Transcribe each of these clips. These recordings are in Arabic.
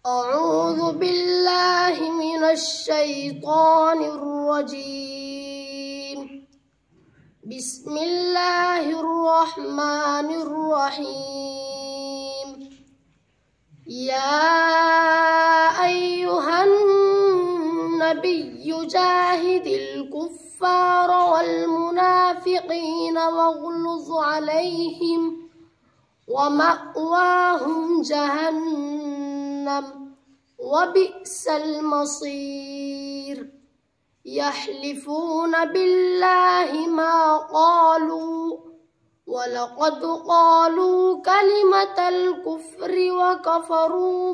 أعوذ بالله من الشيطان الرجيم. بسم الله الرحمن الرحيم. يا أيها النبي جاهد الكفار والمنافقين واغلظ عليهم ومأواهم جهنم وبئس المصير. يحلفون بالله ما قالوا ولقد قالوا كلمة الكفر وكفروا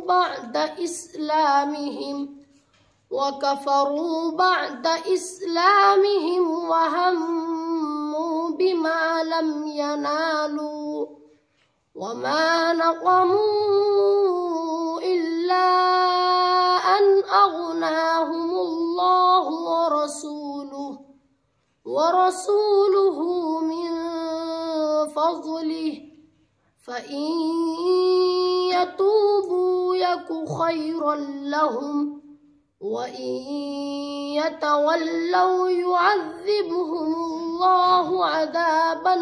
بعد إسلامهم وهموا بما لم ينالوا وما نقموا إلا أن أغناهم الله ورسوله من فضله فإن يتوبوا يك خيرا لهم وإن يتولوا يعذبهم الله عذابا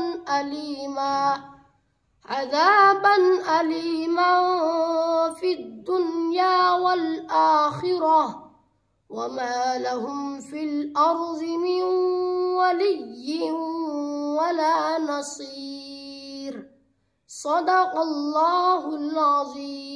أليما في الدنيا والآخرة وما لهم في الأرض من ولي ولا نصير. صدق الله العظيم.